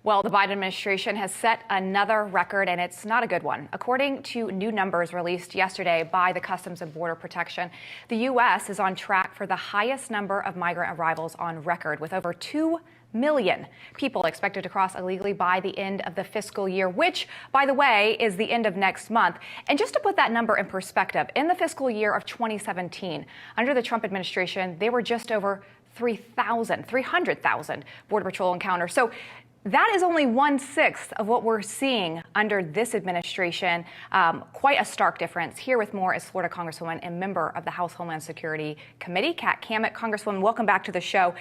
Well, the Biden administration has set another record, and it's not a good one. According to new numbers released yesterday by the Customs and Border Protection, the U.S. is on track for the highest number of migrant arrivals on record, with over 2 million people expected to cross illegally by the end of the fiscal year, which, by the way, is the end of next month. And just to put that number in perspective, in the fiscal year of 2017, under the Trump administration, there were just over 300,000 Border Patrol encounters. So that is only 1/6 of what we're seeing under this administration. Quite a stark difference. Here with more is Florida Congresswoman and member of the House Homeland Security Committee, Cammack. Congresswoman, welcome back to the show.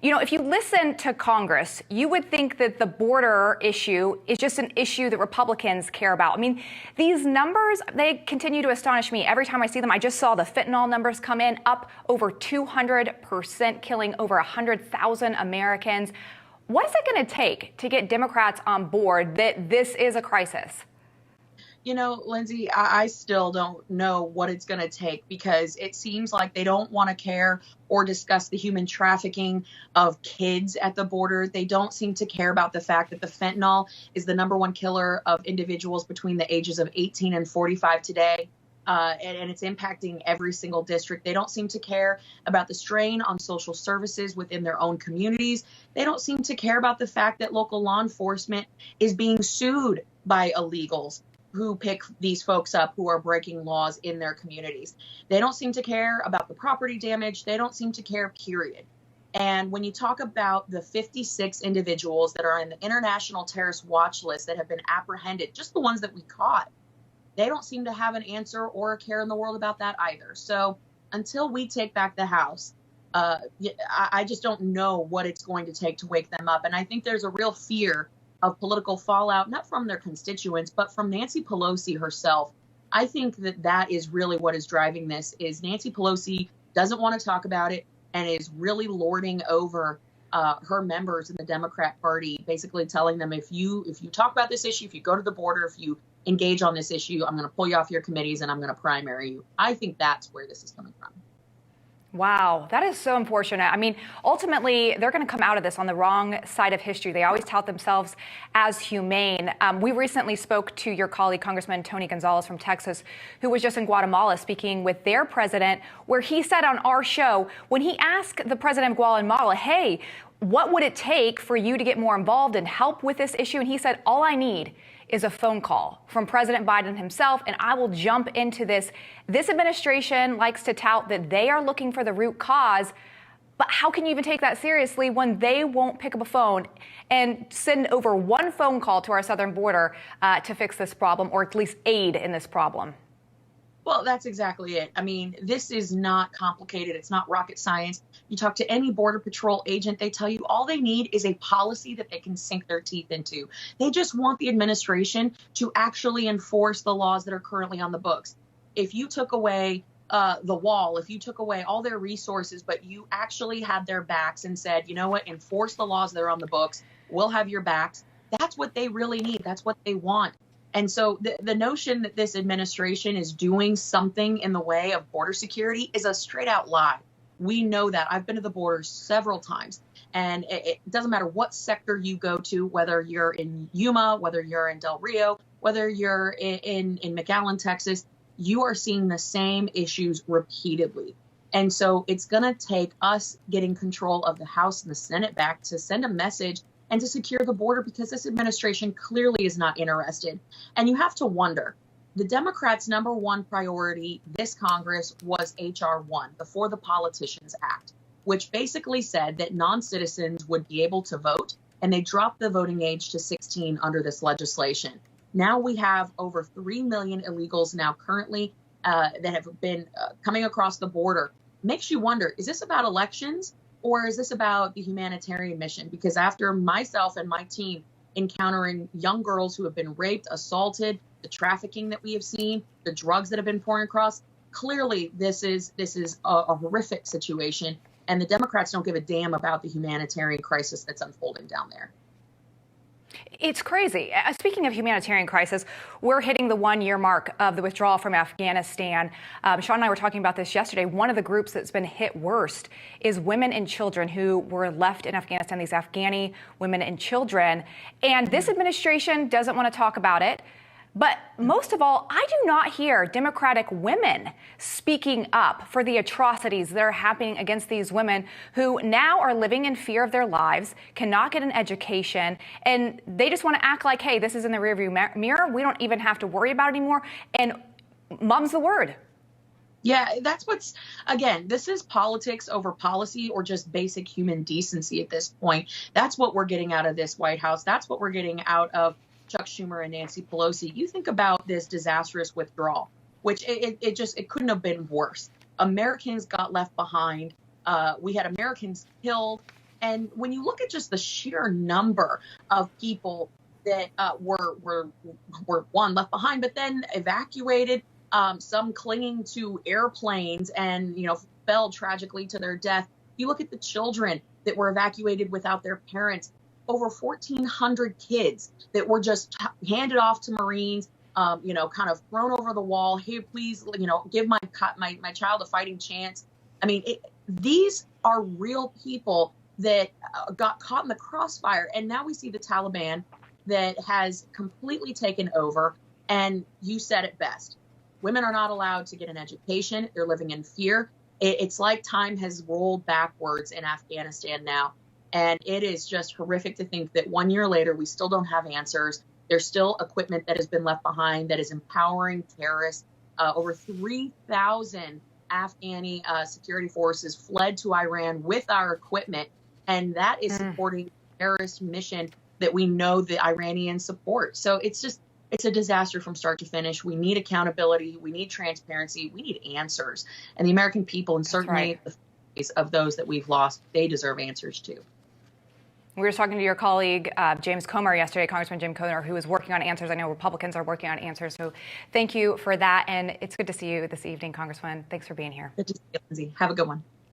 You know, if you listen to Congress, you would think that the border issue is just an issue that Republicans care about. I mean, these numbers, they continue to astonish me every time I see them. I just saw the fentanyl numbers come in, up over 200%, killing over 100,000 Americans. What is it going to take to get Democrats on board that this is a crisis? You know, Lindsay, I still don't know what it's going to take, because it seems like they don't want to care or discuss the human trafficking of kids at the border. They don't seem to care about the fact that the fentanyl is the #1 killer of individuals between the ages of 18 and 45 today. And it's impacting every single district. They don't seem to care about the strain on social services within their own communities. They don't seem to care about the fact that local law enforcement is being sued by illegals who pick these folks up who are breaking laws in their communities. They don't seem to care about the property damage. They don't seem to care, period. And when you talk about the 56 individuals that are in the International Terrorist Watch List that have been apprehended, just the ones that we caught, they don't seem to have an answer or a care in the world about that either. So until we take back the House, I just don't know what it's going to take to wake them up. And I think there's a real fear of political fallout, not from their constituents, but from Nancy Pelosi herself. I think that that is really what is driving this, is Nancy Pelosi doesn't want to talk about it and is really lording over her members in the Democrat Party, basically telling them, if you talk about this issue, if you go to the border, if you engage on this issue, I'm going to pull you off your committees and I'm going to primary you. I think that's where this is coming from. Wow, that is so unfortunate. I mean, ultimately, they're going to come out of this on the wrong side of history. They always tout themselves as humane. We recently spoke to your colleague, Congressman Tony Gonzalez from Texas, who was just in Guatemala speaking with their president, where he said on our show, when he asked the president of Guatemala, hey, what would it take for you to get more involved and help with this issue? And he said, all I need is a phone call from President Biden himself, and I will jump into this. This administration likes to tout that they are looking for the root cause, but how can you even take that seriously when they won't pick up a phone and send over one phone call to our southern border to fix this problem, or at least aid in this problem? Well, that's exactly it. I mean, this is not complicated. It's not rocket science. You talk to any Border Patrol agent, they tell you all they need is a policy that they can sink their teeth into. They just want the administration to actually enforce the laws that are currently on the books. If you took away the wall, if you took away all their resources, but you actually had their backs and said, you know what, enforce the laws that are on the books, we'll have your backs. That's what they really need. That's what they want. And so the notion that this administration is doing something in the way of border security is a straight out lie. We know that. I've been to the border several times, and it doesn't matter what sector you go to, whether you're in Yuma, whether you're in Del Rio, whether you're in McAllen, Texas, you are seeing the same issues repeatedly. And so it's going to take us getting control of the House and the Senate back to send a message and to secure the border, because this administration clearly is not interested. And you have to wonder, the Democrats' #1 priority this Congress was H.R. 1, the For the Politicians Act, which basically said that non-citizens would be able to vote, and they dropped the voting age to 16 under this legislation. Now we have over 3 million illegals now currently that have been coming across the border. Makes you wonder, is this about elections? Or is this about the humanitarian mission? Because after myself and my team encountering young girls who have been raped, assaulted, the trafficking that we have seen, the drugs that have been pouring across, clearly this is a horrific situation. And the Democrats don't give a damn about the humanitarian crisis that's unfolding down there. It's crazy. Speaking of humanitarian crisis, we're hitting the 1-year mark of the withdrawal from Afghanistan. Sean and I were talking about this yesterday. One of the groups that's been hit worst is women and children who were left in Afghanistan, these Afghani women and children. And this administration doesn't want to talk about it. But most of all, I do not hear Democratic women speaking up for the atrocities that are happening against these women who now are living in fear of their lives, cannot get an education, and they just want to act like, hey, this is in the rearview mirror. We don't even have to worry about it anymore. And mum's the word. Yeah, that's again, this is politics over policy or just basic human decency at this point. That's what we're getting out of this White House. That's what we're getting out of Chuck Schumer and Nancy Pelosi. You think about this disastrous withdrawal, which it couldn't have been worse. Americans got left behind. We had Americans killed. And when you look at just the sheer number of people that were one, left behind, but then evacuated, some clinging to airplanes and, fell tragically to their death. You look at the children that were evacuated without their parents. Over 1,400 kids that were just handed off to Marines, kind of thrown over the wall. Hey, please, give my child a fighting chance. I mean, these are real people that got caught in the crossfire. And now we see the Taliban that has completely taken over. And you said it best. Women are not allowed to get an education. They're living in fear. It's like time has rolled backwards in Afghanistan now. And it is just horrific to think that 1 year later, we still don't have answers. There's still equipment that has been left behind that is empowering terrorists. Over 3,000 Afghani security forces fled to Iran with our equipment. And that is supporting the terrorist mission that we know the Iranians support. So it's a disaster from start to finish. We need accountability. We need transparency. We need answers. And the American people, and certainly the families of those that we've lost, they deserve answers too. We were talking to your colleague, James Comer, yesterday, Congressman Jim Comer, who is working on answers. I know Republicans are working on answers. So thank you for that. And it's good to see you this evening, Congressman. Thanks for being here. Good to see you, Lindsay. Have a good one.